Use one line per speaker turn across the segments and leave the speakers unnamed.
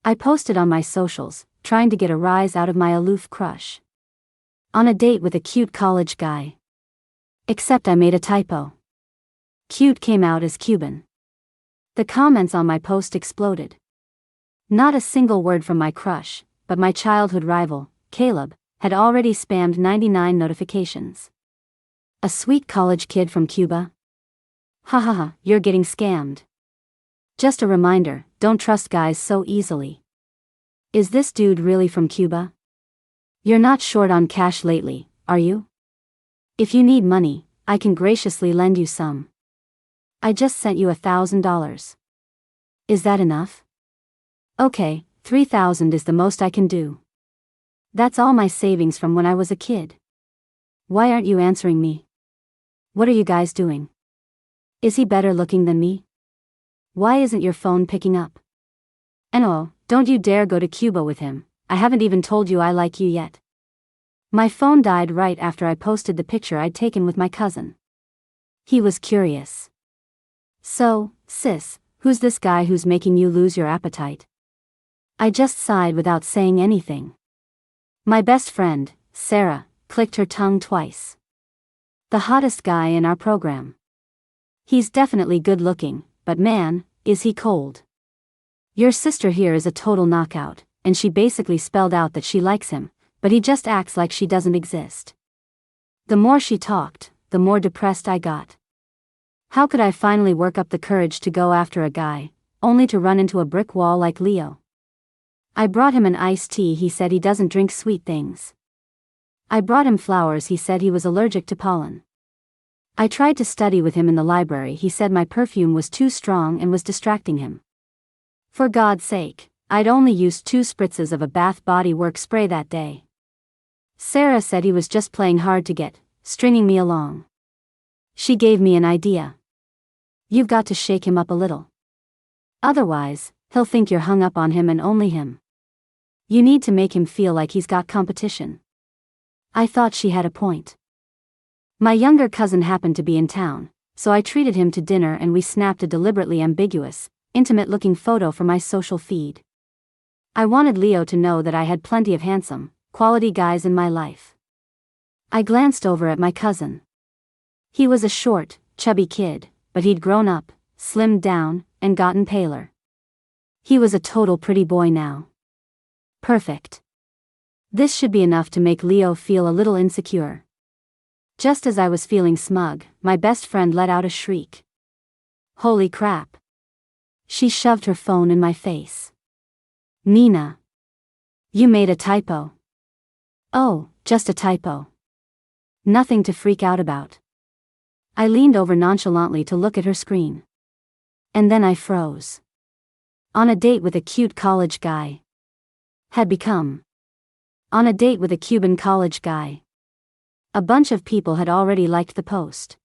I posted on my socials, trying to get a rise out of my aloof crush. On a date with a cute college guy. Except I made a typo. Cute came out as Cuban. The comments on my post exploded. Not a single word from my crush, but my childhood rival, Caleb, had already spammed 99 notifications. A sweet college kid from Cuba? Hahaha, you're getting scammed. Just a reminder, don't trust guys so easily. Is this dude really from Cuba? You're not short on cash lately, are you? If you need money, I can graciously lend you some. I just sent you $1,000. Is that enough? Okay, 3,000 is the most I can do. That's all my savings from when I was a kid. Why aren't you answering me? What are you guys doing? Is he better looking than me? Why isn't your phone picking up? And oh, don't you dare go to Cuba with him, I haven't even told you I like you yet. My phone died right after I posted the picture I'd taken with my cousin. He was curious. So, sis, who's this guy who's making you lose your appetite? I just sighed without saying anything. My best friend, Sarah, clicked her tongue twice. The hottest guy in our program. He's definitely good looking, but man, is he cold. Your sister here is a total knockout, and she basically spelled out that she likes him, but he just acts like she doesn't exist. The more she talked, the more depressed I got. How could I finally work up the courage to go after a guy, only to run into a brick wall like Leo? I brought him an iced tea, he said he doesn't drink sweet things. I brought him flowers, he said he was allergic to pollen. I tried to study with him in the library, he said my perfume was too strong and was distracting him. For God's sake, I'd only used 2 spritzes of a Bath Body Works spray that day. Sarah said he was just playing hard to get, stringing me along. She gave me an idea. You've got to shake him up a little. Otherwise, he'll think you're hung up on him and only him. You need to make him feel like he's got competition. I thought she had a point. My younger cousin happened to be in town, so I treated him to dinner and we snapped a deliberately ambiguous, intimate-looking photo for my social feed. I wanted Leo to know that I had plenty of handsome, quality guys in my life. I glanced over at my cousin. He was a short, chubby kid, but he'd grown up, slimmed down, and gotten paler. He was a total pretty boy now. Perfect. This should be enough to make Leo feel a little insecure. Just as I was feeling smug, my best friend let out a shriek. Holy crap. She shoved her phone in my face. Nina. You made a typo. Oh, just a typo. Nothing to freak out about. I leaned over nonchalantly to look at her screen. And then I froze. On a date with a cute college guy. Had become. On a date with a Cuban college guy. A bunch of people had already liked the post.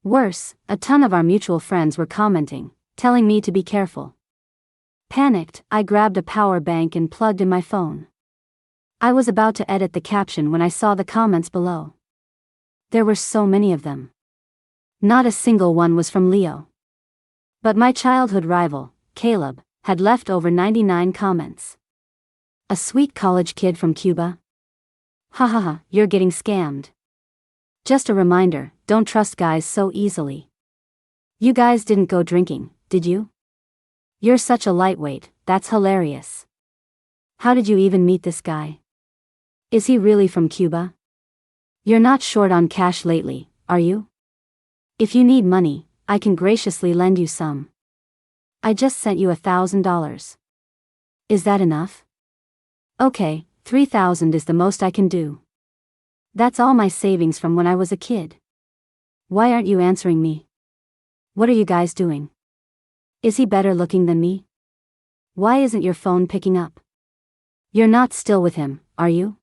Worse, a ton of our mutual friends were commenting, telling me to be careful. Panicked, I grabbed a power bank and plugged in my phone. I was about to edit the caption when I saw the comments below. There were so many of them. Not a single one was from Leo. But my childhood rival, Caleb, had left over 99 comments. A sweet college kid from Cuba? Hahaha, you're getting scammed. Just a reminder, don't trust guys so easily. You guys didn't go drinking, did you? You're such a lightweight, that's hilarious. How did you even meet this guy? Is he really from Cuba? You're not short on cash lately, are you? If you need money, I can graciously lend you some. I just sent you $1,000. Is that enough? Okay, 3,000 is the most I can do. That's all my savings from when I was a kid. Why aren't you answering me? What are you guys doing? Is he better looking than me? Why isn't your phone picking up? You're not still with him, are you?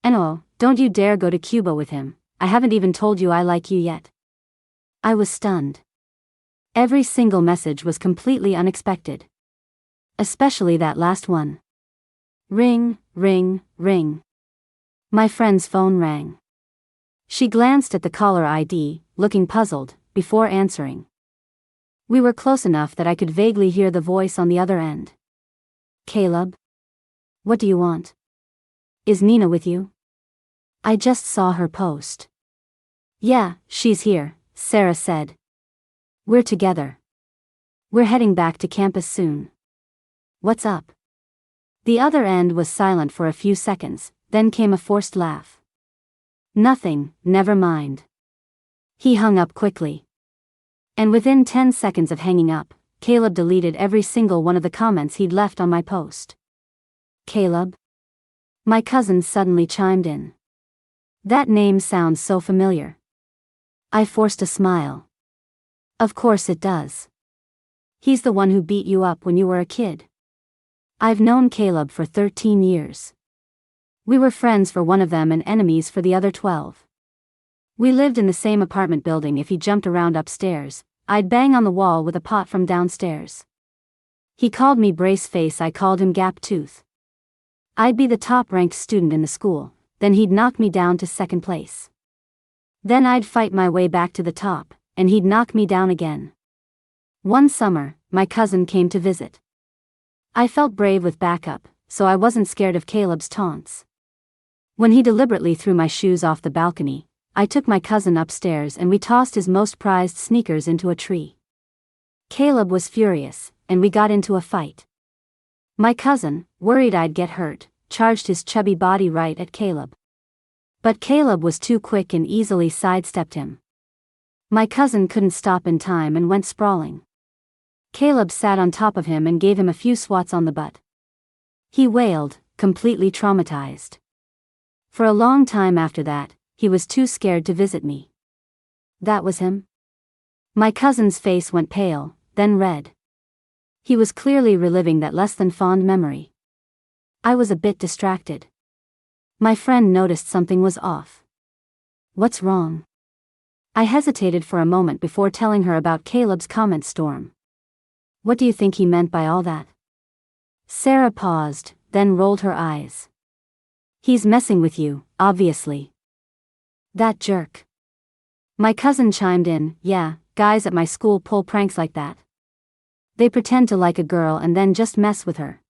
And oh, don't you dare go to Cuba with him, I haven't even told you I like you yet. I was stunned. Every single message was completely unexpected. Especially that last one. Ring, ring, ring. My friend's phone rang. She glanced at the caller ID, looking puzzled, before answering. We were close enough that I could vaguely hear the voice on the other end. Caleb? What do you want? Is Nina with you? I just saw her post. Yeah, she's here, Sarah said. We're together. We're heading back to campus soon. What's up? The other end was silent for a few seconds, then came a forced laugh. Nothing, never mind. He hung up quickly. And within 10 seconds of hanging up, Caleb deleted every single one of the comments he'd left on my post. Caleb? My cousin suddenly chimed in. That name sounds so familiar. I forced a smile. Of course it does. He's the one who beat you up when you were a kid. I've known Caleb for 13 years. We were friends for one of them and enemies for the other 12. We lived in the same apartment building. If he jumped around upstairs, I'd bang on the wall with a pot from downstairs. He called me brace face, I called him gap tooth. I'd be the top-ranked student in the school, then he'd knock me down to second place. Then I'd fight my way back to the top, and he'd knock me down again. One summer, my cousin came to visit. I felt brave with backup, so I wasn't scared of Caleb's taunts. When he deliberately threw my shoes off the balcony, I took my cousin upstairs and we tossed his most prized sneakers into a tree. Caleb was furious, and we got into a fight. My cousin, worried I'd get hurt, charged his chubby body right at Caleb. But Caleb was too quick and easily sidestepped him. My cousin couldn't stop in time and went sprawling. Caleb sat on top of him and gave him a few swats on the butt. He wailed, completely traumatized. For a long time after that, he was too scared to visit me. That was him? My cousin's face went pale, then red. He was clearly reliving that less than fond memory. I was a bit distracted. My friend noticed something was off. What's wrong? I hesitated for a moment before telling her about Caleb's comment storm. What do you think he meant by all that? Sarah paused, then rolled her eyes. He's messing with you, obviously. That jerk. My cousin chimed in, yeah, guys at my school pull pranks like that. They pretend to like a girl and then just mess with her.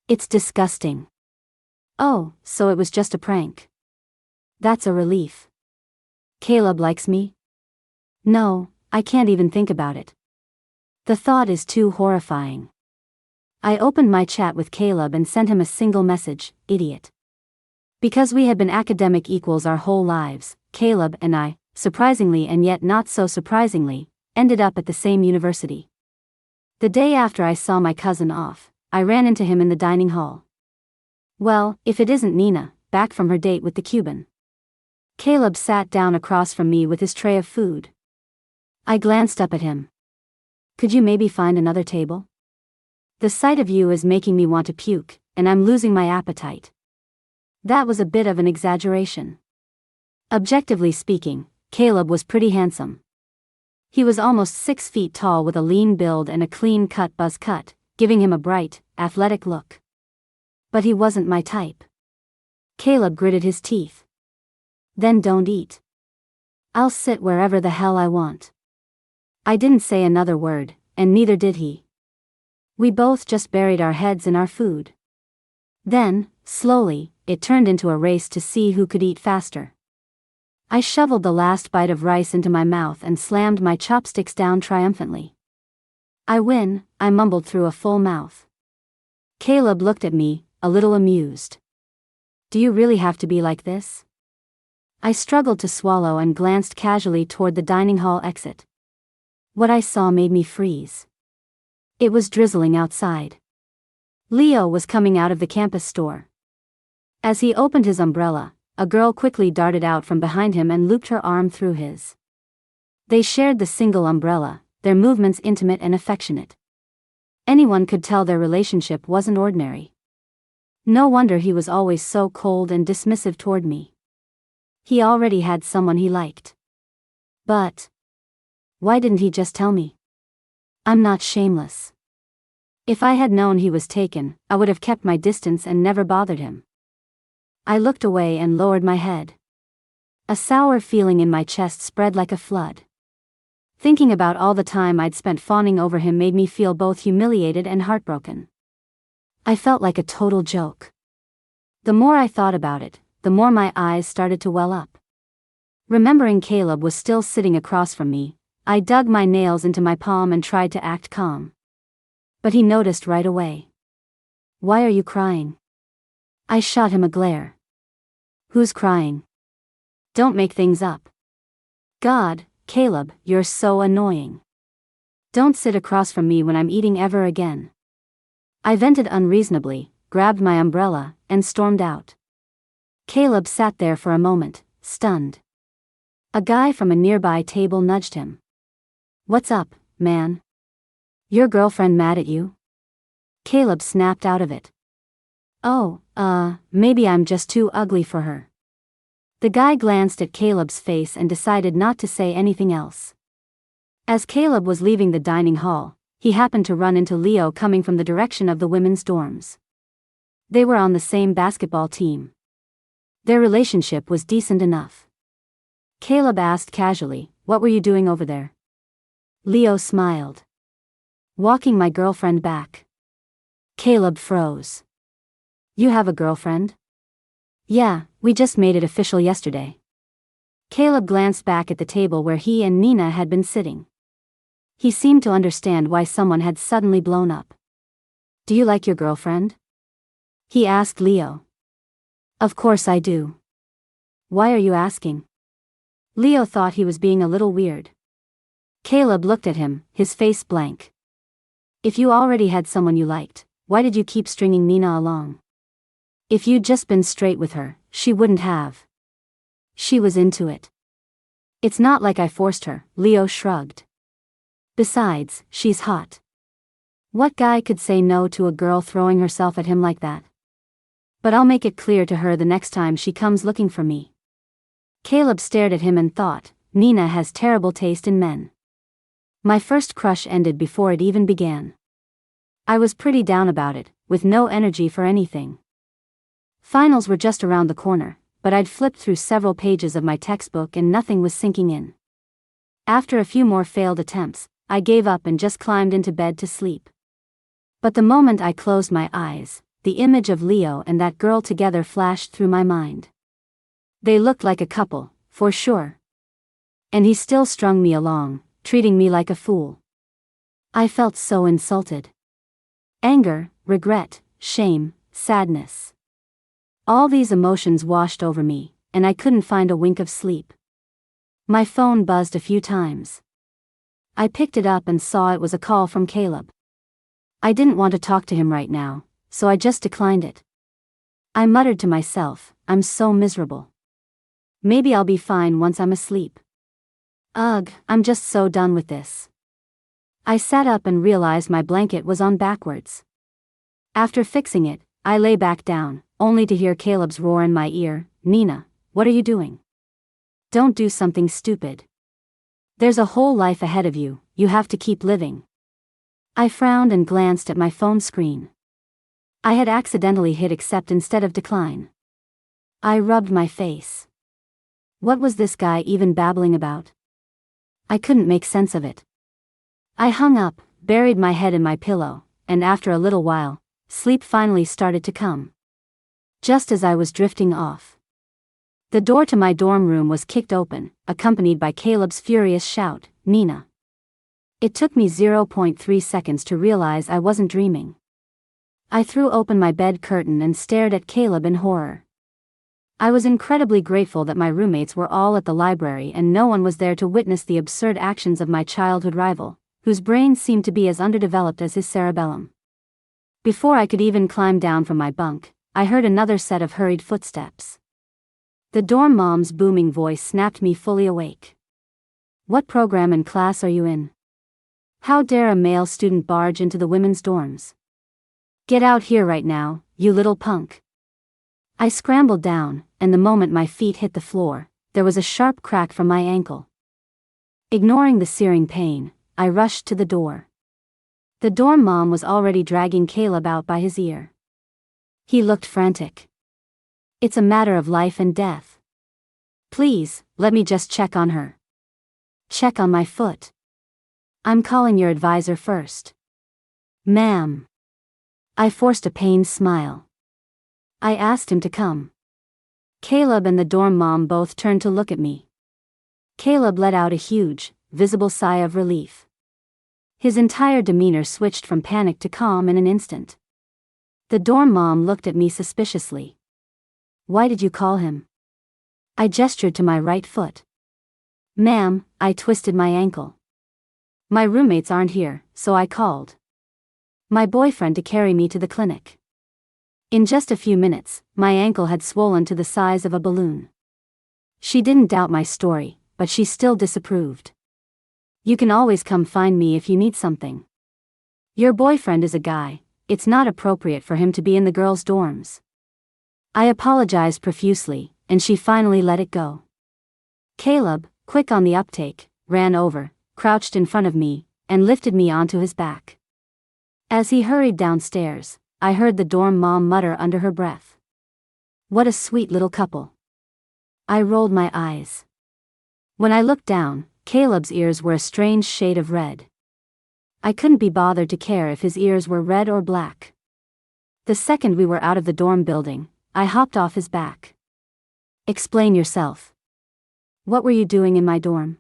It's disgusting. Oh, so it was just a prank. That's a relief. Caleb likes me? No, I can't even think about it. The thought is too horrifying. I opened my chat with Caleb and sent him a single message, idiot. Because we had been academic equals our whole lives, Caleb and I, surprisingly and yet not so surprisingly, ended up at the same university. The day after I saw my cousin off, I ran into him in the dining hall. Well, if it isn't Nina, back from her date with the Cuban. Caleb sat down across from me with his tray of food. I glanced up at him. Could you maybe find another table? The sight of you is making me want to puke, and I'm losing my appetite. That was a bit of an exaggeration. Objectively speaking, Caleb was pretty handsome. He was almost 6 feet tall with a lean build and a clean-cut buzz cut, giving him a bright, athletic look. But he wasn't my type. Caleb gritted his teeth. Then don't eat. I'll sit wherever the hell I want. I didn't say another word, and neither did he. We both just buried our heads in our food. Then, slowly, it turned into a race to see who could eat faster. I shoveled the last bite of rice into my mouth and slammed my chopsticks down triumphantly. I win, I mumbled through a full mouth. Caleb looked at me, a little amused. Do you really have to be like this? I struggled to swallow and glanced casually toward the dining hall exit. What I saw made me freeze. It was drizzling outside. Leo was coming out of the campus store. As he opened his umbrella, a girl quickly darted out from behind him and looped her arm through his. They shared the single umbrella, their movements intimate and affectionate. Anyone could tell their relationship wasn't ordinary. No wonder he was always so cold and dismissive toward me. He already had someone he liked. But why didn't he just tell me? I'm not shameless. If I had known he was taken, I would have kept my distance and never bothered him. I looked away and lowered my head. A sour feeling in my chest spread like a flood. Thinking about all the time I'd spent fawning over him made me feel both humiliated and heartbroken. I felt like a total joke. The more I thought about it, the more my eyes started to well up. Remembering Caleb was still sitting across from me, I dug my nails into my palm and tried to act calm. But he noticed right away. "Why are you crying?" I shot him a glare. "Who's crying? Don't make things up." "God, Caleb, you're so annoying. Don't sit across from me when I'm eating ever again." I vented unreasonably, grabbed my umbrella, and stormed out. Caleb sat there for a moment, stunned. A guy from a nearby table nudged him. "What's up, man? Your girlfriend mad at you?" Caleb snapped out of it. "Oh, maybe I'm just too ugly for her." The guy glanced at Caleb's face and decided not to say anything else. As Caleb was leaving the dining hall, he happened to run into Leo coming from the direction of the women's dorms. They were on the same basketball team. Their relationship was decent enough. Caleb asked casually, "What were you doing over there?" Leo smiled. "Walking my girlfriend back." Caleb froze. "You have a girlfriend?" "Yeah, we just made it official yesterday." Caleb glanced back at the table where he and Nina had been sitting. He seemed to understand why someone had suddenly blown up. "Do you like your girlfriend?" he asked Leo. "Of course I do. Why are you asking?" Leo thought he was being a little weird. Caleb looked at him, his face blank. "If you already had someone you liked, why did you keep stringing Nina along? If you'd just been straight with her, she wouldn't have. She was into it." "It's not like I forced her," Leo shrugged. "Besides, she's hot. What guy could say no to a girl throwing herself at him like that? But I'll make it clear to her the next time she comes looking for me." Caleb stared at him and thought, "Nina has terrible taste in men." My first crush ended before it even began. I was pretty down about it, with no energy for anything. Finals were just around the corner, but I'd flipped through several pages of my textbook and nothing was sinking in. After a few more failed attempts, I gave up and just climbed into bed to sleep. But the moment I closed my eyes, the image of Leo and that girl together flashed through my mind. They looked like a couple, for sure. And he still strung me along, treating me like a fool. I felt so insulted. Anger, regret, shame, sadness. All these emotions washed over me, and I couldn't find a wink of sleep. My phone buzzed a few times. I picked it up and saw it was a call from Caleb. I didn't want to talk to him right now, so I just declined it. I muttered to myself, "I'm so miserable. Maybe I'll be fine once I'm asleep. Ugh, I'm just so done with this." I sat up and realized my blanket was on backwards. After fixing it, I lay back down, only to hear Caleb's roar in my ear, "Nina, what are you doing? Don't do something stupid. There's a whole life ahead of you, you have to keep living." I frowned and glanced at my phone screen. I had accidentally hit accept instead of decline. I rubbed my face. What was this guy even babbling about? I couldn't make sense of it. I hung up, buried my head in my pillow, and after a little while, sleep finally started to come. Just as I was drifting off, the door to my dorm room was kicked open, accompanied by Caleb's furious shout, "Nina." It took me 0.3 seconds to realize I wasn't dreaming. I threw open my bed curtain and stared at Caleb in horror. I was incredibly grateful that my roommates were all at the library and no one was there to witness the absurd actions of my childhood rival, whose brain seemed to be as underdeveloped as his cerebellum. Before I could even climb down from my bunk, I heard another set of hurried footsteps. The dorm mom's booming voice snapped me fully awake. "What program and class are you in? How dare a male student barge into the women's dorms? Get out here right now, you little punk." I scrambled down, and the moment my feet hit the floor, there was a sharp crack from my ankle. Ignoring the searing pain, I rushed to the door. The dorm mom was already dragging Caleb out by his ear. He looked frantic. "It's a matter of life and death. Please, let me just check on her." "Check on my foot? I'm calling your advisor first." "Ma'am." I forced a pained smile. I asked him to come. Caleb and the dorm mom both turned to look at me. Caleb let out a huge, visible sigh of relief. His entire demeanor switched from panic to calm in an instant. The dorm mom looked at me suspiciously. Why did you call him? I gestured to my right foot. Ma'am, I twisted my ankle. My roommates aren't here, so I called my boyfriend to carry me to the clinic. In just a few minutes, my ankle had swollen to the size of a balloon. She didn't doubt my story, but she still disapproved. You can always come find me if you need something. Your boyfriend is a guy, it's not appropriate for him to be in the girls' dorms. I apologized profusely, and she finally let it go. Caleb, quick on the uptake, ran over, crouched in front of me, and lifted me onto his back. As he hurried downstairs, I heard the dorm mom mutter under her breath. What a sweet little couple. I rolled my eyes. When I looked down, Caleb's ears were a strange shade of red. I couldn't be bothered to care if his ears were red or black. The second we were out of the dorm building, I hopped off his back. Explain yourself. What were you doing in my dorm?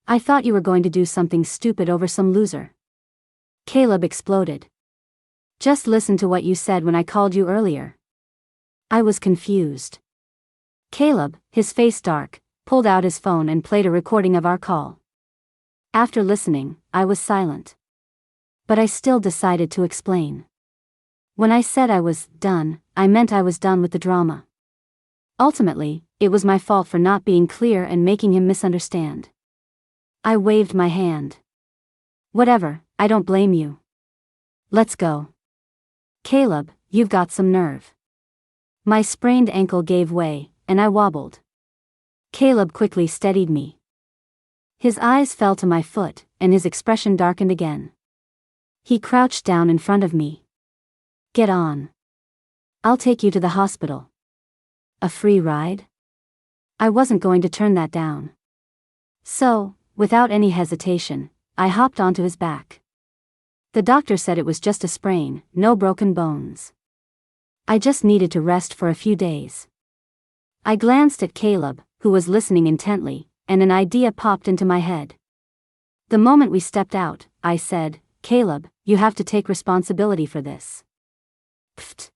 I thought you were going to do something stupid over some loser. Caleb exploded. Just listen to what you said when I called you earlier. I was confused. Caleb, his face dark, pulled out his phone and played a recording of our call. After listening, I was silent. But I still decided to explain. When I said I was done, I meant I was done with the drama. Ultimately, it was my fault for not being clear and making him misunderstand. I waved my hand. Whatever, I don't blame you. Let's go. Caleb, you've got some nerve. My sprained ankle gave way, and I wobbled. Caleb quickly steadied me. His eyes fell to my foot, and his expression darkened again. He crouched down in front of me. Get on. I'll take you to the hospital. A free ride? I wasn't going to turn that down. So, without any hesitation, I hopped onto his back. The doctor said it was just a sprain, no broken bones. I just needed to rest for a few days. I glanced at Caleb, who was listening intently, and an idea popped into my head. The moment we stepped out, I said, Caleb, you have to take responsibility for this. Pfft.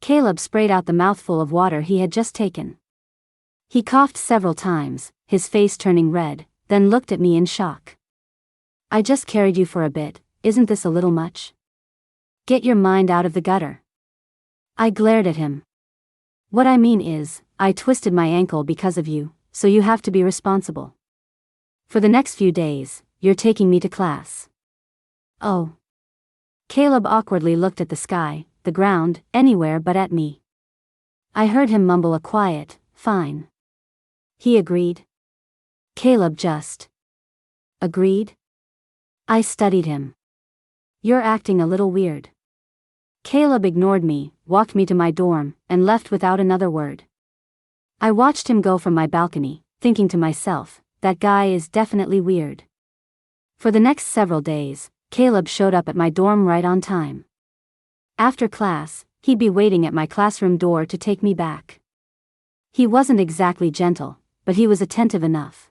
Caleb sprayed out the mouthful of water he had just taken. He coughed several times, his face turning red, then looked at me in shock. I just carried you for a bit. Isn't this a little much? Get your mind out of the gutter. I glared at him. What I mean is, I twisted my ankle because of you, so you have to be responsible. For the next few days, you're taking me to class. Oh. Caleb awkwardly looked at the sky, the ground, anywhere but at me. I heard him mumble a quiet, fine. He agreed. Caleb just agreed? I studied him. You're acting a little weird. Caleb ignored me, walked me to my dorm, and left without another word. I watched him go from my balcony, thinking to myself, that guy is definitely weird. For the next several days, Caleb showed up at my dorm right on time. After class, he'd be waiting at my classroom door to take me back. He wasn't exactly gentle, but he was attentive enough.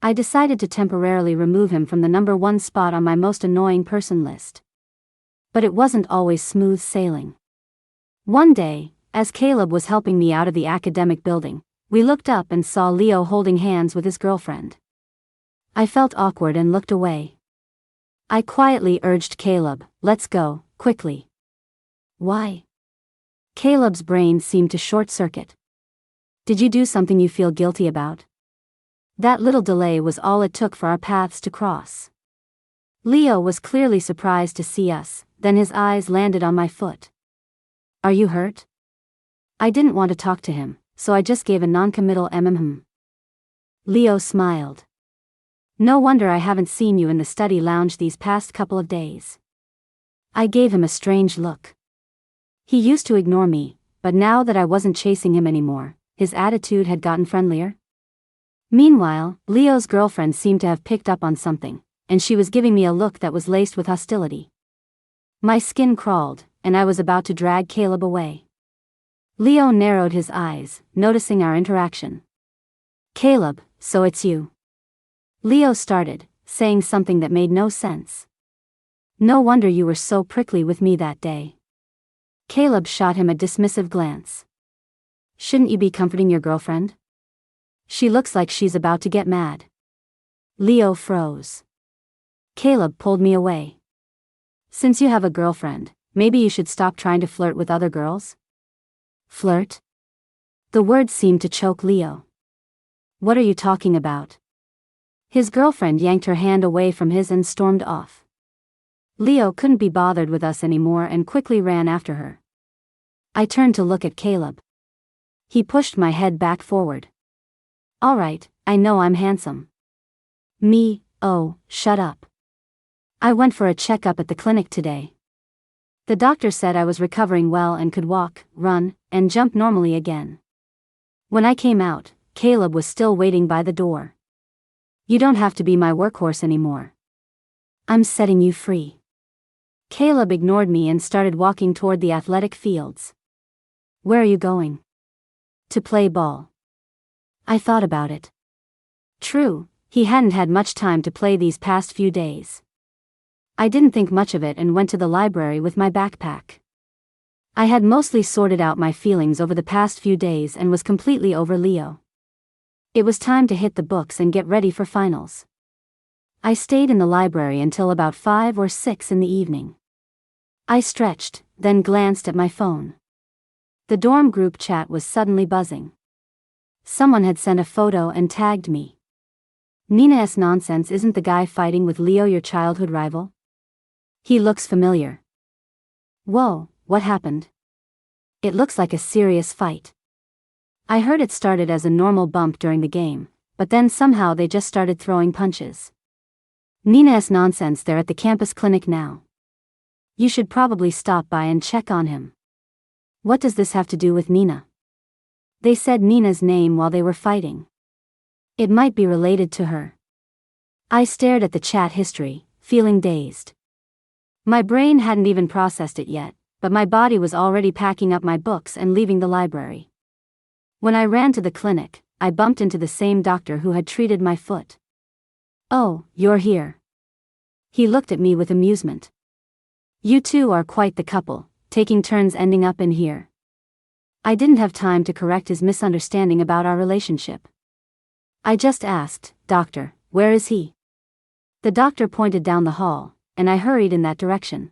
I decided to temporarily remove him from the #1 spot on my most annoying person list. But it wasn't always smooth sailing. One day, as Caleb was helping me out of the academic building, we looked up and saw Leo holding hands with his girlfriend. I felt awkward and looked away. I quietly urged Caleb, let's go, quickly. Why? Caleb's brain seemed to short-circuit. Did you do something you feel guilty about? That little delay was all it took for our paths to cross. Leo was clearly surprised to see us, then his eyes landed on my foot. Are you hurt? I didn't want to talk to him, so I just gave a non-committal Leo smiled. No wonder I haven't seen you in the study lounge these past couple of days. I gave him a strange look. He used to ignore me, but now that I wasn't chasing him anymore, his attitude had gotten friendlier. Meanwhile, Leo's girlfriend seemed to have picked up on something, and she was giving me a look that was laced with hostility. My skin crawled, and I was about to drag Caleb away. Leo narrowed his eyes, noticing our interaction. Caleb, so it's you. Leo started, saying something that made no sense. No wonder you were so prickly with me that day. Caleb shot him a dismissive glance. Shouldn't you be comforting your girlfriend? She looks like she's about to get mad. Leo froze. Caleb pulled me away. Since you have a girlfriend, maybe you should stop trying to flirt with other girls? Flirt? The word seemed to choke Leo. What are you talking about? His girlfriend yanked her hand away from his and stormed off. Leo couldn't be bothered with us anymore and quickly ran after her. I turned to look at Caleb. He pushed my head back forward. All right, I know I'm handsome. Me, oh, shut up. I went for a checkup at the clinic today. The doctor said I was recovering well and could walk, run, and jump normally again. When I came out, Caleb was still waiting by the door. You don't have to be my workhorse anymore. I'm setting you free. Caleb ignored me and started walking toward the athletic fields. Where are you going? To play ball. I thought about it. True, he hadn't had much time to play these past few days. I didn't think much of it and went to the library with my backpack. I had mostly sorted out my feelings over the past few days and was completely over Leo. It was time to hit the books and get ready for finals. I stayed in the library until about 5 or 6 in the evening. I stretched, then glanced at my phone. The dorm group chat was suddenly buzzing. Someone had sent a photo and tagged me. Nina's nonsense, isn't the guy fighting with Leo your childhood rival? He looks familiar. Whoa, what happened? It looks like a serious fight. I heard it started as a normal bump during the game, but then somehow they just started throwing punches. Nina's nonsense, they're at the campus clinic now. You should probably stop by and check on him. What does this have to do with Nina? They said Nina's name while they were fighting. It might be related to her. I stared at the chat history, feeling dazed. My brain hadn't even processed it yet, but my body was already packing up my books and leaving the library. When I ran to the clinic, I bumped into the same doctor who had treated my foot. Oh, you're here. He looked at me with amusement. You two are quite the couple, taking turns ending up in here. I didn't have time to correct his misunderstanding about our relationship. I just asked, Doctor, where is he? The doctor pointed down the hall, and I hurried in that direction.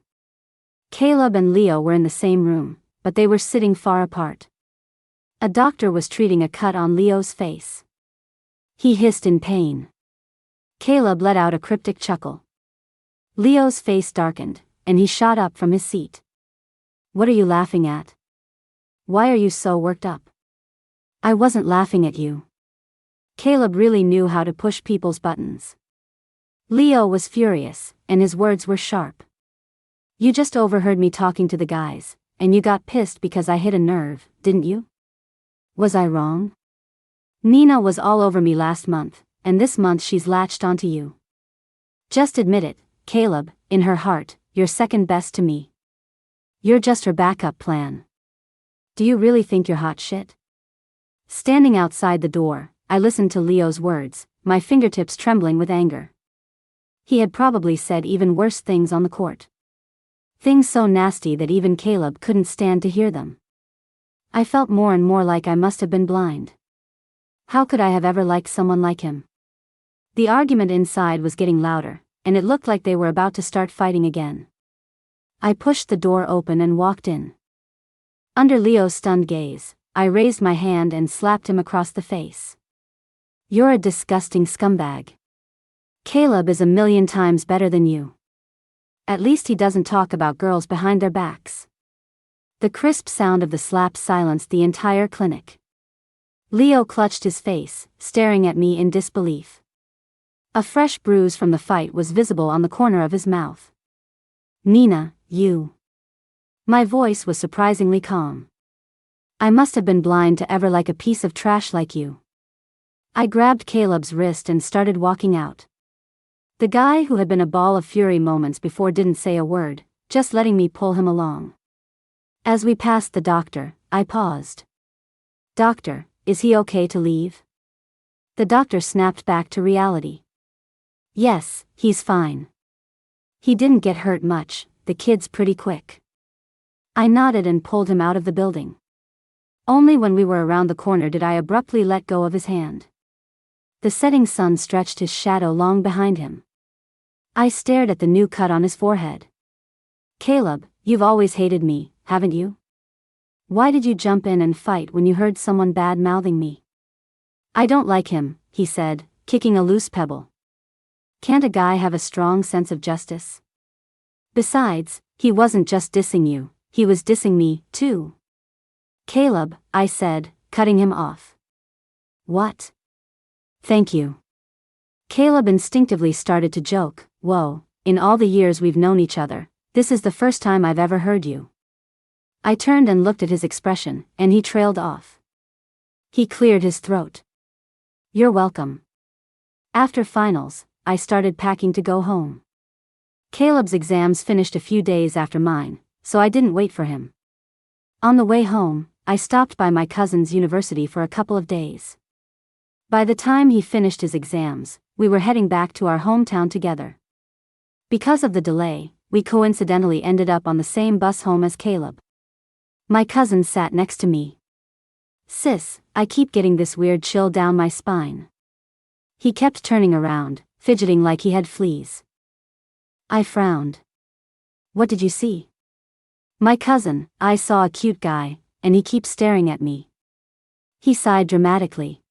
Caleb and Leo were in the same room, but they were sitting far apart. A doctor was treating a cut on Leo's face. He hissed in pain. Caleb let out a cryptic chuckle. Leo's face darkened, and he shot up from his seat. What are you laughing at? Why are you so worked up? I wasn't laughing at you. Caleb really knew how to push people's buttons. Leo was furious, and his words were sharp. You just overheard me talking to the guys, and you got pissed because I hit a nerve, didn't you? Was I wrong? Nina was all over me last month, and this month she's latched onto you. Just admit it, Caleb, in her heart, you're second best to me. You're just her backup plan. Do you really think you're hot shit? Standing outside the door, I listened to Leo's words, my fingertips trembling with anger. He had probably said even worse things on the court. Things so nasty that even Caleb couldn't stand to hear them. I felt more and more like I must have been blind. How could I have ever liked someone like him? The argument inside was getting louder, and it looked like they were about to start fighting again. I pushed the door open and walked in. Under Leo's stunned gaze, I raised my hand and slapped him across the face. You're a disgusting scumbag. Caleb is a million times better than you. At least he doesn't talk about girls behind their backs. The crisp sound of the slap silenced the entire clinic. Leo clutched his face, staring at me in disbelief. A fresh bruise from the fight was visible on the corner of his mouth. Nina, you. My voice was surprisingly calm. I must have been blind to ever like a piece of trash like you. I grabbed Caleb's wrist and started walking out. The guy who had been a ball of fury moments before didn't say a word, just letting me pull him along. As we passed the doctor, I paused. "Doctor, is he okay to leave?" The doctor snapped back to reality. "Yes, he's fine. He didn't get hurt much, the kid's pretty quick." I nodded and pulled him out of the building. Only when we were around the corner did I abruptly let go of his hand. The setting sun stretched his shadow long behind him. I stared at the new cut on his forehead. "Caleb, you've always hated me, haven't you? Why did you jump in and fight when you heard someone bad-mouthing me?" "I don't like him," he said, kicking a loose pebble. "Can't a guy have a strong sense of justice? Besides, he wasn't just dissing you, he was dissing me, too." "Caleb," I said, cutting him off. "What?" "Thank you." Caleb instinctively started to joke. "Whoa, in all the years we've known each other, this is the first time I've ever heard you." I turned and looked at his expression, and he trailed off. He cleared his throat. "You're welcome." After finals, I started packing to go home. Caleb's exams finished a few days after mine, so I didn't wait for him. On the way home, I stopped by my cousin's university for a couple of days. By the time he finished his exams, we were heading back to our hometown together. Because of the delay, we coincidentally ended up on the same bus home as Caleb. My cousin sat next to me. "Sis, I keep getting this weird chill down my spine." He kept turning around, fidgeting like he had fleas. I frowned. "What did you see?" "My cousin, I saw a cute guy, and he keeps staring at me." He sighed dramatically.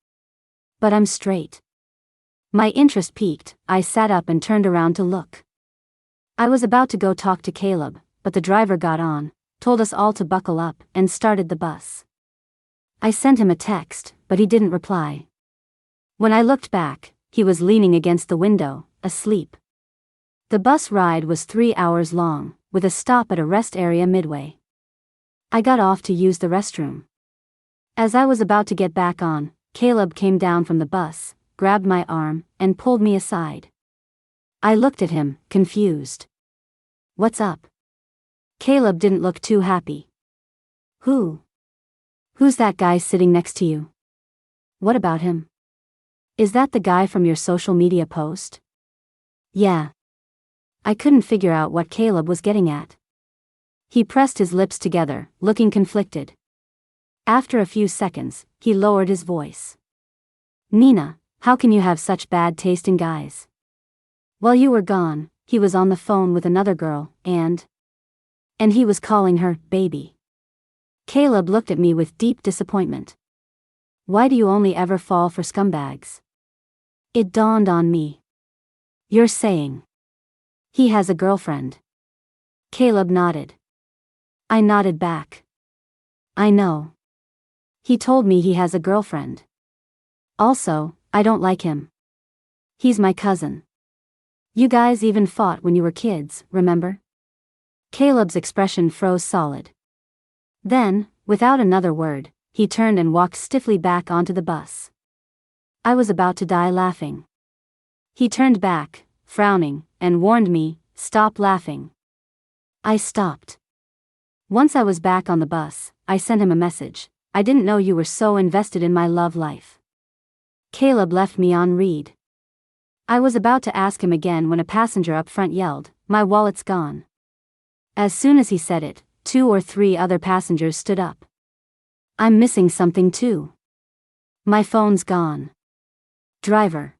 "But I'm straight." My interest piqued, I sat up and turned around to look. I was about to go talk to Caleb, but the driver got on, told us all to buckle up, and started the bus. I sent him a text, but he didn't reply. When I looked back, he was leaning against the window, asleep. The bus ride was 3 hours long, with a stop at a rest area midway. I got off to use the restroom. As I was about to get back on, Caleb came down from the bus, grabbed my arm, and pulled me aside. I looked at him, confused. "What's up?" Caleb didn't look too happy. Who's that guy sitting next to you?" "What about him?" "Is that the guy from your social media post?" "Yeah." I couldn't figure out what Caleb was getting at. He pressed his lips together, looking conflicted. After a few seconds, he lowered his voice. "Nina, how can you have such bad taste in guys? While you were gone, he was on the phone with another girl, and he was calling her baby." Caleb looked at me with deep disappointment. "Why do you only ever fall for scumbags?" It dawned on me. "You're saying he has a girlfriend?" Caleb nodded. I nodded back. "I know. He told me he has a girlfriend. Also, I don't like him. He's my cousin. You guys even fought when you were kids, remember?" Caleb's expression froze solid. Then, without another word, he turned and walked stiffly back onto the bus. I was about to die laughing. He turned back, frowning, and warned me, "Stop laughing." I stopped. Once I was back on the bus, I sent him a message. "I didn't know you were so invested in my love life." Caleb left me on read. I was about to ask him again when a passenger up front yelled, "My wallet's gone." As soon as he said it, 2 or 3 other passengers stood up. "I'm missing something too. My phone's gone." "Driver.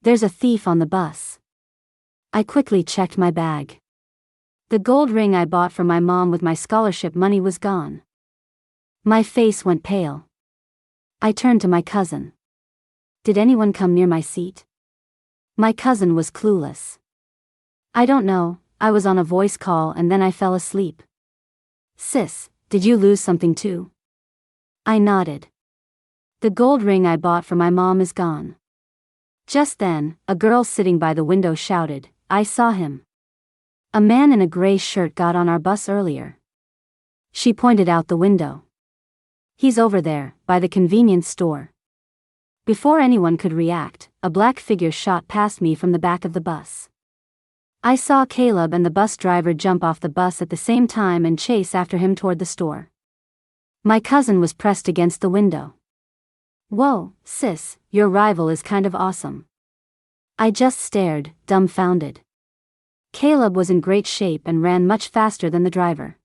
There's a thief on the bus." I quickly checked my bag. The gold ring I bought for my mom with my scholarship money was gone. My face went pale. I turned to my cousin. "Did anyone come near my seat?" My cousin was clueless. "I don't know, I was on a voice call and then I fell asleep." "Sis, did you lose something too?" I nodded. "The gold ring I bought for my mom is gone." Just then, a girl sitting by the window shouted, "I saw him. A man in a gray shirt got on our bus earlier." She pointed out the window. "He's over there, by the convenience store." Before anyone could react, a black figure shot past me from the back of the bus. I saw Caleb and the bus driver jump off the bus at the same time and chase after him toward the store. My cousin was pressed against the window. "Whoa, sis, your rival is kind of awesome." I just stared, dumbfounded. Caleb was in great shape and ran much faster than the driver.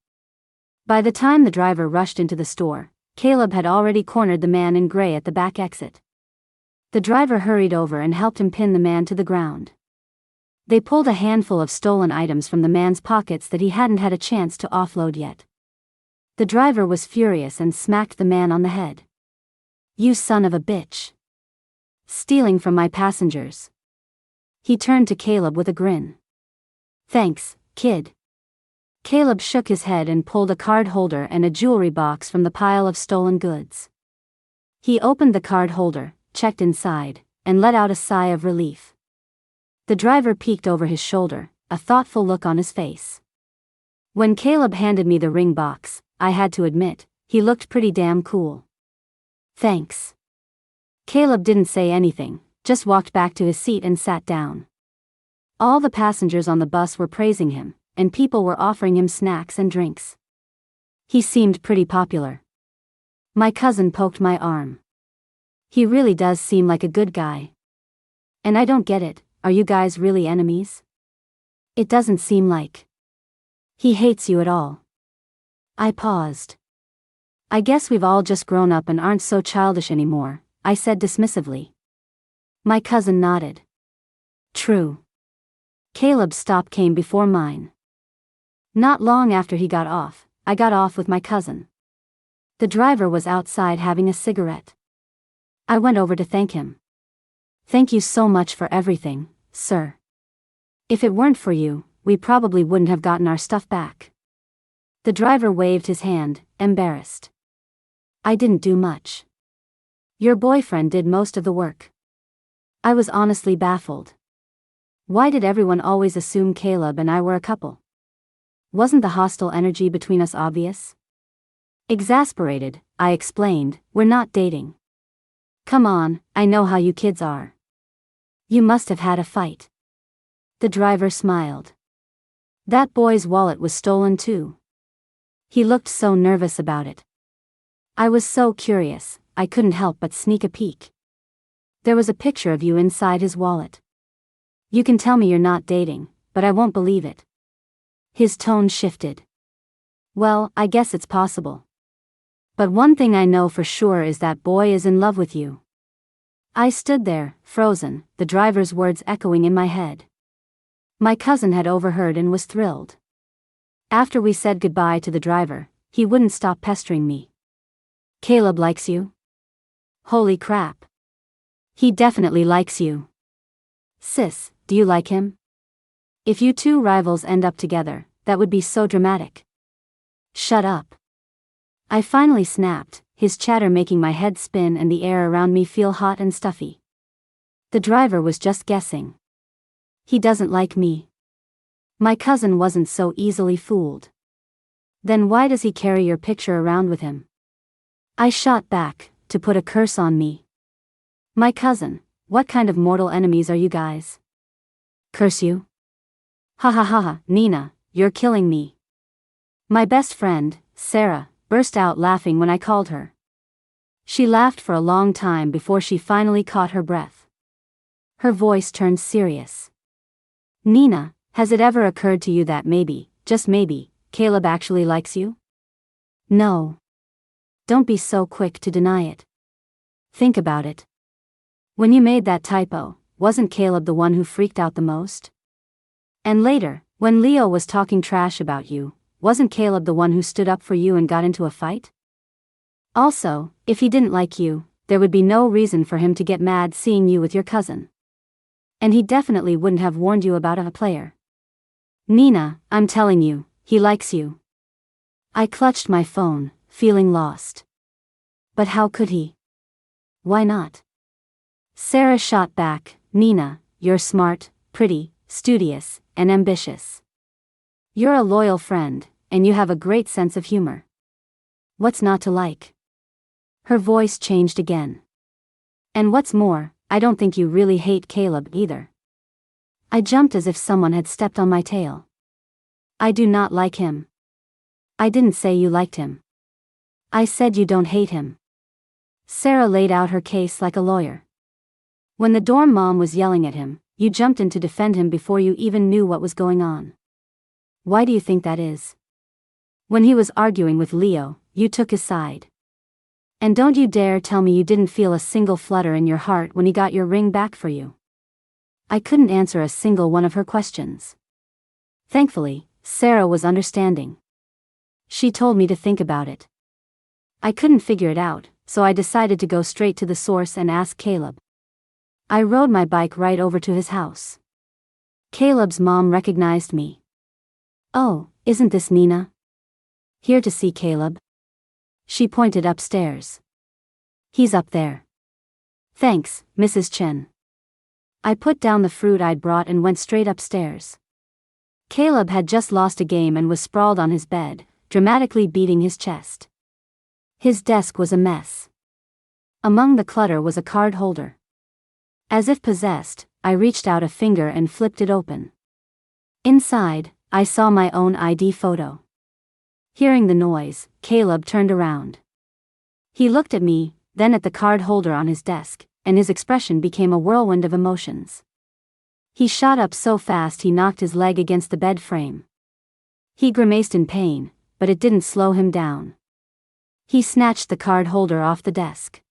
By the time the driver rushed into the store, Caleb had already cornered the man in gray at the back exit. The driver hurried over and helped him pin the man to the ground. They pulled a handful of stolen items from the man's pockets that he hadn't had a chance to offload yet. The driver was furious and smacked the man on the head. "You son of a bitch. Stealing from my passengers." He turned to Caleb with a grin. "Thanks, kid." Caleb shook his head and pulled a card holder and a jewelry box from the pile of stolen goods. He opened the card holder, checked inside, and let out a sigh of relief. The driver peeked over his shoulder, a thoughtful look on his face. When Caleb handed me the ring box, I had to admit, he looked pretty damn cool. "Thanks." Caleb didn't say anything, just walked back to his seat and sat down. All the passengers on the bus were praising him, and people were offering him snacks and drinks. He seemed pretty popular. My cousin poked my arm. "He really does seem like a good guy. And I don't get it, are you guys really enemies? It doesn't seem like. He hates you at all." I paused. "I guess we've all just grown up and aren't so childish anymore," I said dismissively. My cousin nodded. "True." Caleb's stop came before mine. Not long after he got off, I got off with my cousin. The driver was outside having a cigarette. I went over to thank him. "Thank you so much for everything, sir. If it weren't for you, we probably wouldn't have gotten our stuff back." The driver waved his hand, embarrassed. "I didn't do much. Your boyfriend did most of the work." I was honestly baffled. Why did everyone always assume Caleb and I were a couple? Wasn't the hostile energy between us obvious? Exasperated, I explained, "We're not dating." "Come on, I know how you kids are. You must have had a fight." The driver smiled. "That boy's wallet was stolen too. He looked so nervous about it." I was so curious, I couldn't help but sneak a peek. "There was a picture of you inside his wallet. You can tell me you're not dating, but I won't believe it." His tone shifted. "Well, I guess it's possible. But one thing I know for sure is that boy is in love with you." I stood there, frozen, the driver's words echoing in my head. My cousin had overheard and was thrilled. After we said goodbye to the driver, he wouldn't stop pestering me. "Caleb likes you?" "Holy crap. He definitely likes you." "Sis, do you like him? If you two rivals end up together, that would be so dramatic." "Shut up." I finally snapped, his chatter making my head spin and the air around me feel hot and stuffy. The driver was just guessing. He doesn't like me. My cousin wasn't so easily fooled. Then why does he carry your picture around with him? I shot back, to put a curse on me. My cousin, what kind of mortal enemies are you guys? Curse you? Ha ha ha ha, Nina, you're killing me. My best friend, Sarah, burst out laughing when I called her. She laughed for a long time before she finally caught her breath. Her voice turned serious. "Nina, has it ever occurred to you that maybe, just maybe, Caleb actually likes you?" "No." "Don't be so quick to deny it. Think about it. When you made that typo, wasn't Caleb the one who freaked out the most? And later, when Leo was talking trash about you, wasn't Caleb the one who stood up for you and got into a fight? Also, if he didn't like you, there would be no reason for him to get mad seeing you with your cousin. And he definitely wouldn't have warned you about a player. Nina, I'm telling you, he likes you." I clutched my phone, feeling lost. But how could he? Why not? Sarah shot back, "Nina, you're smart, pretty, studious, and ambitious. You're a loyal friend, and you have a great sense of humor. What's not to like?" Her voice changed again. "And what's more, I don't think you really hate Caleb either." I jumped as if someone had stepped on my tail. I do not like him. I didn't say you liked him. I said you don't hate him. Sarah laid out her case like a lawyer. When the dorm mom was yelling at him, you jumped in to defend him before you even knew what was going on. Why do you think that is? When he was arguing with Leo, you took his side. And don't you dare tell me you didn't feel a single flutter in your heart when he got your ring back for you. I couldn't answer a single one of her questions. Thankfully, Sarah was understanding. She told me to think about it. I couldn't figure it out, so I decided to go straight to the source and ask Caleb. I rode my bike right over to his house. Caleb's mom recognized me. "Oh, isn't this Nina? Here to see Caleb?" She pointed upstairs. "He's up there." "Thanks, Mrs. Chen." I put down the fruit I'd brought and went straight upstairs. Caleb had just lost a game and was sprawled on his bed, dramatically beating his chest. His desk was a mess. Among the clutter was a card holder. As if possessed, I reached out a finger and flipped it open. Inside, I saw my own ID photo. Hearing the noise, Caleb turned around. He looked at me, then at the card holder on his desk, and his expression became a whirlwind of emotions. He shot up so fast he knocked his leg against the bed frame. He grimaced in pain, but it didn't slow him down. He snatched the card holder off the desk.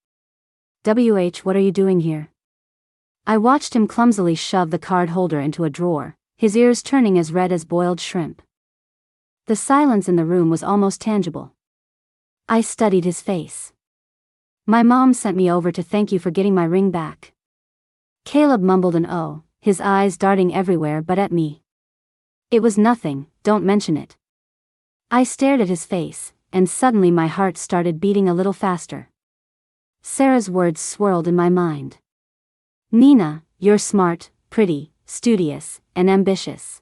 What are you doing here?" I watched him clumsily shove the card holder into a drawer, his ears turning as red as boiled shrimp. The silence in the room was almost tangible. I studied his face. "My mom sent me over to thank you for getting my ring back." Caleb mumbled an "oh," his eyes darting everywhere but at me. "It was nothing, don't mention it." I stared at his face, and suddenly my heart started beating a little faster. Sarah's words swirled in my mind. "Nina, you're smart, pretty, studious, and ambitious.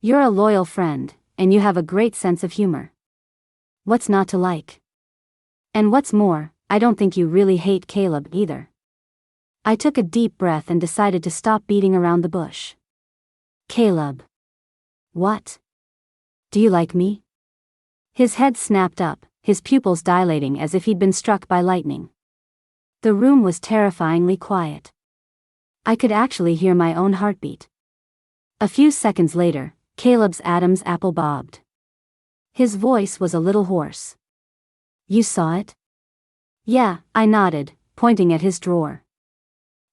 You're a loyal friend, and you have a great sense of humor. What's not to like? And what's more, I don't think you really hate Caleb either." I took a deep breath and decided to stop beating around the bush. "Caleb. What? Do you like me?" His head snapped up, his pupils dilating as if he'd been struck by lightning. The room was terrifyingly quiet. I could actually hear my own heartbeat. A few seconds later, Caleb's Adam's apple bobbed. His voice was a little hoarse. "You saw it?" "Yeah," I nodded, pointing at his drawer.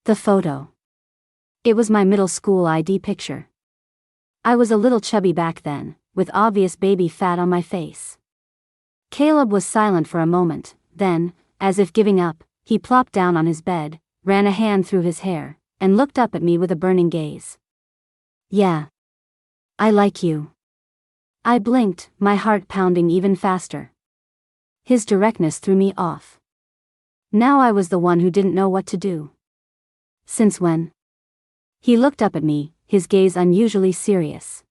"The photo." It was my middle school ID picture. I was a little chubby back then, with obvious baby fat on my face. Caleb was silent for a moment, then, as if giving up, he plopped down on his bed, ran a hand through his hair, and looked up at me with a burning gaze. "Yeah. I like you." I blinked, my heart pounding even faster. His directness threw me off. Now I was the one who didn't know what to do. "Since when?" He looked up at me, his gaze unusually serious.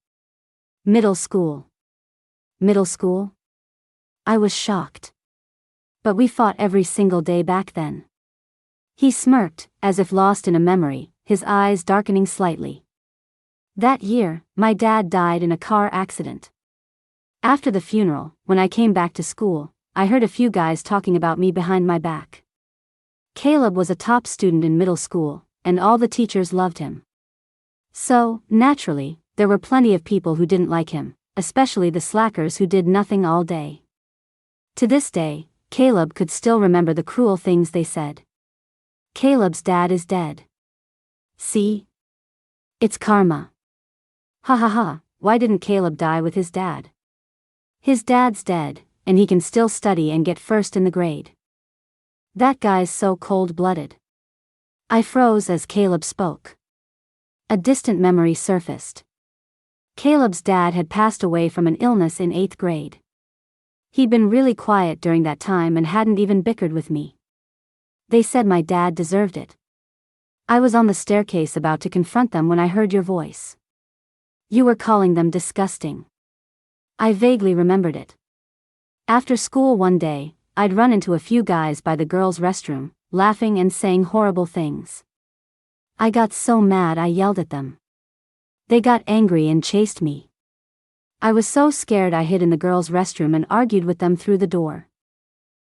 "Middle school." "Middle school?" I was shocked. "But we fought every single day back then." He smirked, as if lost in a memory, his eyes darkening slightly. "That year, my dad died in a car accident. After the funeral, when I came back to school, I heard a few guys talking about me behind my back. Caleb was a top student in middle school, and all the teachers loved him. So, naturally, there were plenty of people who didn't like him, especially the slackers who did nothing all day. To this day, Caleb could still remember the cruel things they said. Caleb's dad is dead. See? It's karma. Ha ha ha, why didn't Caleb die with his dad? His dad's dead, and he can still study and get first in the grade. That guy's so cold-blooded. I froze as Caleb spoke. A distant memory surfaced. Caleb's dad had passed away from an illness in 8th grade. He'd been really quiet during that time and hadn't even bickered with me. They said my dad deserved it. I was on the staircase about to confront them when I heard your voice. You were calling them disgusting. I vaguely remembered it. After school one day, I'd run into a few guys by the girls' restroom, laughing and saying horrible things. I got so mad I yelled at them. They got angry and chased me. I was so scared I hid in the girls' restroom and argued with them through the door.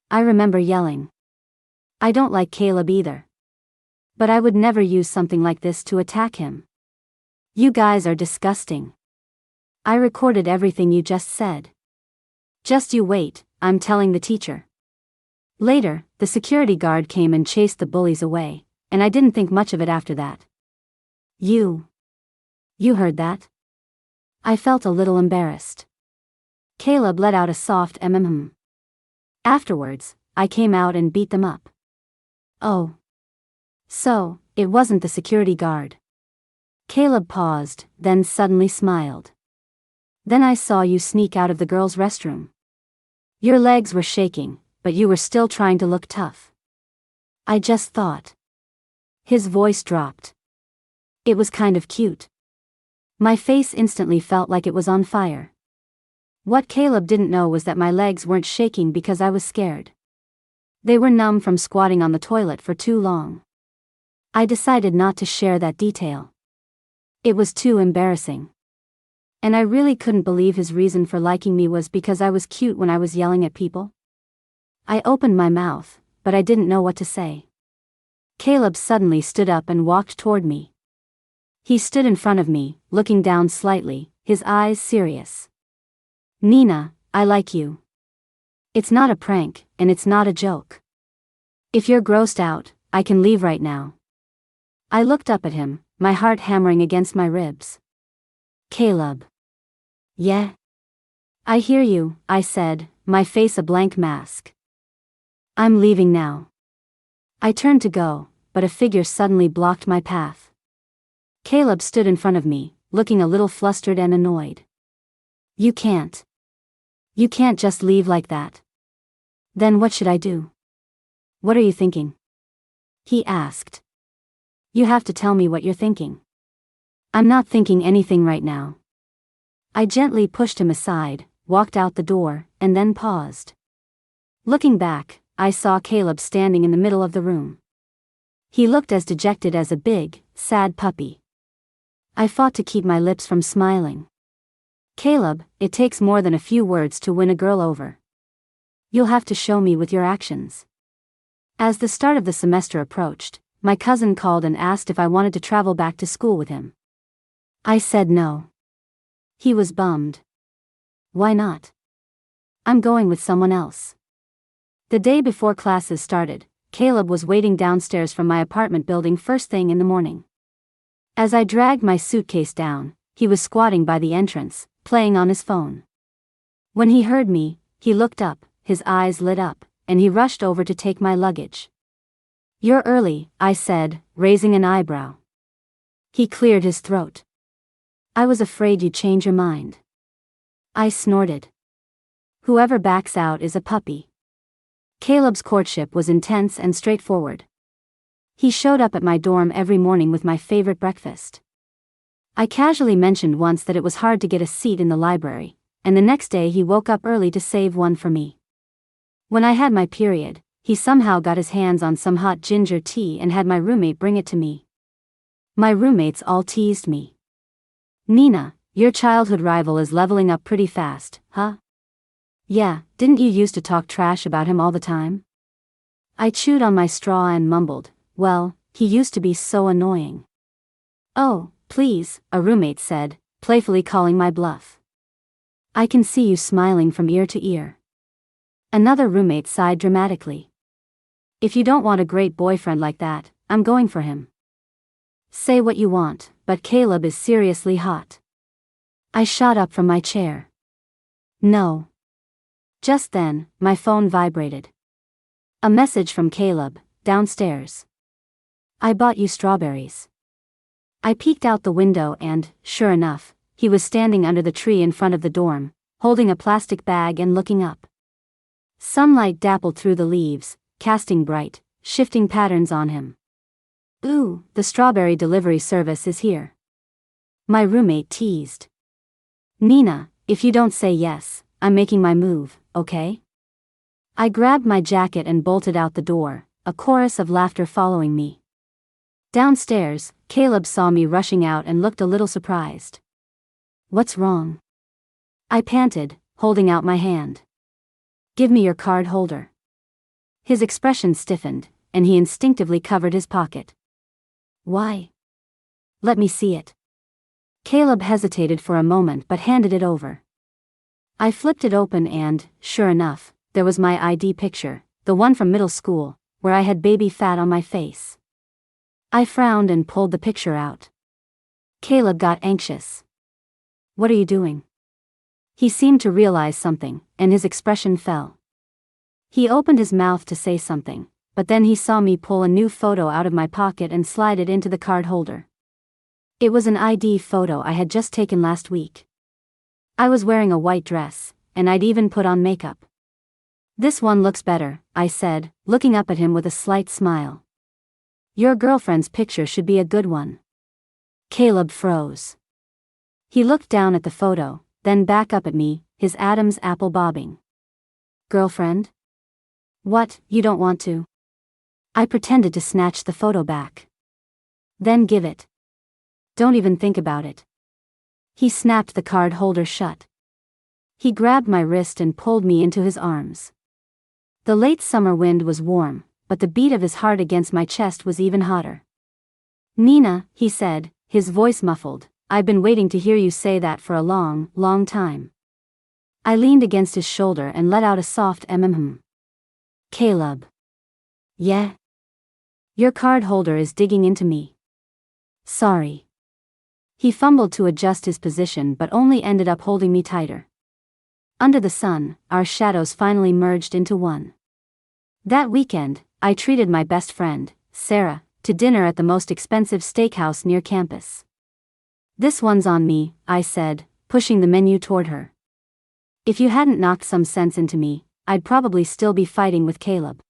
I remember yelling. I don't like Caleb either. But I would never use something like this to attack him. You guys are disgusting. I recorded everything you just said. Just you wait, I'm telling the teacher. Later, the security guard came and chased the bullies away, and I didn't think much of it after that. You heard that? I felt a little embarrassed. Caleb let out a soft mm. Afterwards, I came out and beat them up. Oh. So, it wasn't the security guard. Caleb paused, then suddenly smiled. Then I saw you sneak out of the girls' restroom. Your legs were shaking, but you were still trying to look tough. I just thought. His voice dropped. It was kind of cute. My face instantly felt like it was on fire. What Caleb didn't know was that my legs weren't shaking because I was scared. They were numb from squatting on the toilet for too long. I decided not to share that detail. It was too embarrassing. And I really couldn't believe his reason for liking me was because I was cute when I was yelling at people. I opened my mouth, but I didn't know what to say. Caleb suddenly stood up and walked toward me. He stood in front of me, looking down slightly, his eyes serious. Nina, I like you. It's not a prank, and it's not a joke. If you're grossed out, I can leave right now. I looked up at him, my heart hammering against my ribs. Caleb. Yeah? I hear you, I said, my face a blank mask. I'm leaving now. I turned to go, but a figure suddenly blocked my path. Caleb stood in front of me, looking a little flustered and annoyed. You can't. You can't just leave like that. Then what should I do? What are you thinking? He asked. You have to tell me what you're thinking. I'm not thinking anything right now. I gently pushed him aside, walked out the door, and then paused. Looking back, I saw Caleb standing in the middle of the room. He looked as dejected as a big, sad puppy. I fought to keep my lips from smiling. Caleb, it takes more than a few words to win a girl over. You'll have to show me with your actions. As the start of the semester approached, my cousin called and asked if I wanted to travel back to school with him. I said no. He was bummed. Why not? I'm going with someone else. The day before classes started, Caleb was waiting downstairs from my apartment building first thing in the morning. As I dragged my suitcase down, he was squatting by the entrance, playing on his phone. When he heard me, he looked up, his eyes lit up, and he rushed over to take my luggage. You're early, I said, raising an eyebrow. He cleared his throat. I was afraid you'd change your mind. I snorted. Whoever backs out is a puppy. Caleb's courtship was intense and straightforward. He showed up at my dorm every morning with my favorite breakfast. I casually mentioned once that it was hard to get a seat in the library, and the next day he woke up early to save one for me. When I had my period, he somehow got his hands on some hot ginger tea and had my roommate bring it to me. My roommates all teased me. Nina, your childhood rival is leveling up pretty fast, huh? Yeah, didn't you used to talk trash about him all the time? I chewed on my straw and mumbled, well, he used to be so annoying. Oh, please, a roommate said, playfully calling my bluff. I can see you smiling from ear to ear. Another roommate sighed dramatically. If you don't want a great boyfriend like that, I'm going for him. Say what you want, but Caleb is seriously hot. I shot up from my chair. No. Just then, my phone vibrated. A message from Caleb, downstairs. I bought you strawberries. I peeked out the window and, sure enough, he was standing under the tree in front of the dorm, holding a plastic bag and looking up. Sunlight dappled through the leaves, casting bright, shifting patterns on him. Ooh, the strawberry delivery service is here. My roommate teased. Nina, if you don't say yes, I'm making my move, okay? I grabbed my jacket and bolted out the door, a chorus of laughter following me. Downstairs, Caleb saw me rushing out and looked a little surprised. "What's wrong?" I panted, holding out my hand. "Give me your card holder." His expression stiffened, and he instinctively covered his pocket. "Why?" "Let me see it." Caleb hesitated for a moment but handed it over. I flipped it open and, sure enough, there was my ID picture, the one from middle school, where I had baby fat on my face. I frowned and pulled the picture out. Caleb got anxious. "What are you doing?" He seemed to realize something, and his expression fell. He opened his mouth to say something, but then he saw me pull a new photo out of my pocket and slide it into the card holder. It was an ID photo I had just taken last week. I was wearing a white dress, and I'd even put on makeup. "This one looks better," I said, looking up at him with a slight smile. "Your girlfriend's picture should be a good one." Caleb froze. He looked down at the photo, then back up at me, his Adam's apple bobbing. "Girlfriend? What, you don't want to?" I pretended to snatch the photo back. "Then give it. Don't even think about it." He snapped the card holder shut. He grabbed my wrist and pulled me into his arms. The late summer wind was warm, but the beat of his heart against my chest was even hotter. "Nina," he said, his voice muffled, "I've been waiting to hear you say that for a long, long time." I leaned against his shoulder and let out a soft mm. "Caleb." "Yeah?" "Your card holder is digging into me." "Sorry." He fumbled to adjust his position but only ended up holding me tighter. Under the sun, our shadows finally merged into one. That weekend, I treated my best friend, Sarah, to dinner at the most expensive steakhouse near campus. "This one's on me," I said, pushing the menu toward her. "If you hadn't knocked some sense into me, I'd probably still be fighting with Caleb."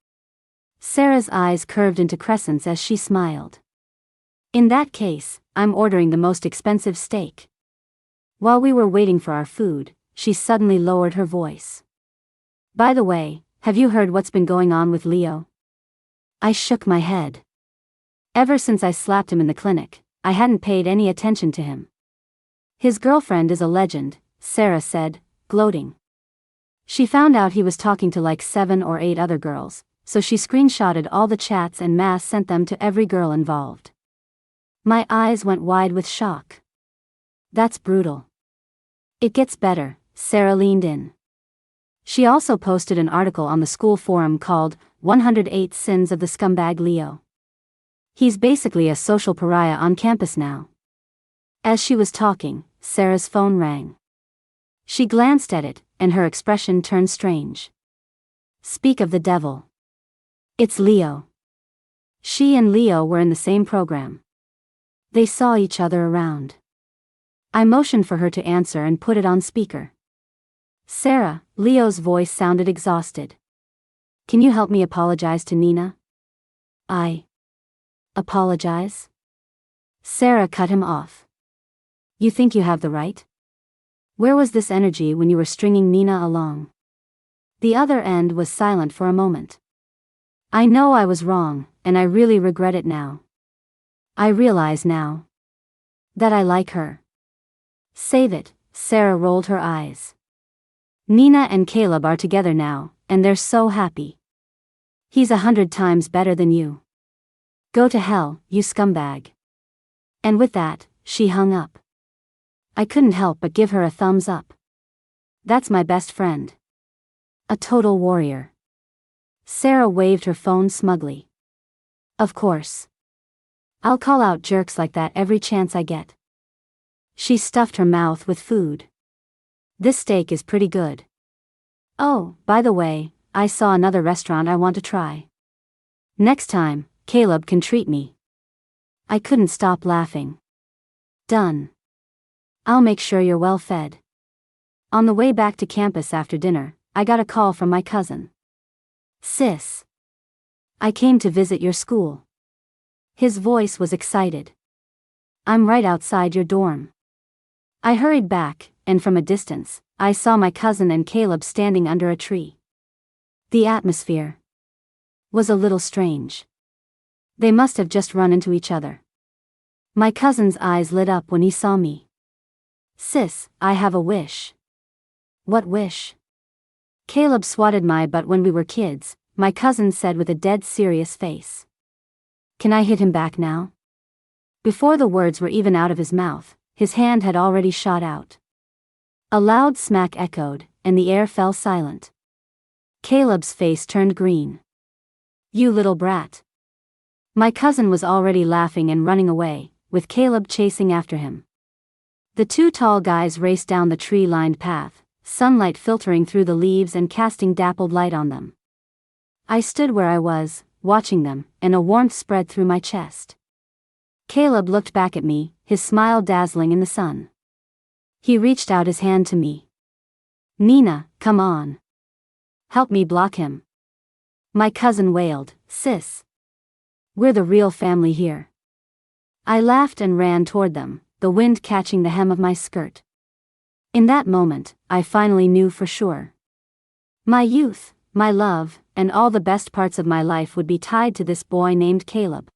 Sarah's eyes curved into crescents as she smiled. "In that case, I'm ordering the most expensive steak." While we were waiting for our food, she suddenly lowered her voice. "By the way, have you heard what's been going on with Leo?" I shook my head. Ever since I slapped him in the clinic, I hadn't paid any attention to him. "His girlfriend is a legend," Sarah said, gloating. "She found out he was talking to like 7 or 8 other girls, so she screenshotted all the chats and mass sent them to every girl involved." My eyes went wide with shock. "That's brutal." "It gets better," Sarah leaned in. She also posted an article on the school forum called 108 Sins of the Scumbag Leo. He's basically a social pariah on campus now. As she was talking, Sarah's phone rang. She glanced at it, and her expression turned strange. "Speak of the devil. It's Leo." She and Leo were in the same program. They saw each other around. I motioned for her to answer and put it on speaker. "Sarah," Leo's voice sounded exhausted. "Can you help me apologize to Nina?" "I apologize?" Sarah cut him off. "You think you have the right? Where was this energy when you were stringing Nina along?" The other end was silent for a moment. "I know I was wrong, and I really regret it now. I realize now that I like her." "Save it," Sarah rolled her eyes. "Nina and Caleb are together now, and they're so happy. He's 100 times better than you. Go to hell, you scumbag." And with that, she hung up. I couldn't help but give her a thumbs up. That's my best friend. A total warrior. Sarah waved her phone smugly. "Of course. I'll call out jerks like that every chance I get." She stuffed her mouth with food. "This steak is pretty good. Oh, by the way, I saw another restaurant I want to try. Next time, Caleb can treat me." I couldn't stop laughing. "Done. I'll make sure you're well fed." On the way back to campus after dinner, I got a call from my cousin. "Sis, I came to visit your school." His voice was excited. "I'm right outside your dorm." I hurried back, and from a distance, I saw my cousin and Caleb standing under a tree. The atmosphere was a little strange. They must have just run into each other. My cousin's eyes lit up when he saw me. Sis, I have a wish. What wish? Caleb swatted my butt when we were kids, my cousin said with a dead serious face. Can I hit him back now? Before the words were even out of his mouth, his hand had already shot out. A loud smack echoed, and the air fell silent. Caleb's face turned green. You little brat. My cousin was already laughing and running away, with Caleb chasing after him. The two tall guys raced down the tree-lined path, sunlight filtering through the leaves and casting dappled light on them. I stood where I was, watching them, and a warmth spread through my chest. Caleb looked back at me, his smile dazzling in the sun. He reached out his hand to me. Nina, come on. Help me block him. My cousin wailed, Sis. We're the real family here. I laughed and ran toward them, the wind catching the hem of my skirt. In that moment, I finally knew for sure. My youth, my love, and all the best parts of my life would be tied to this boy named Caleb.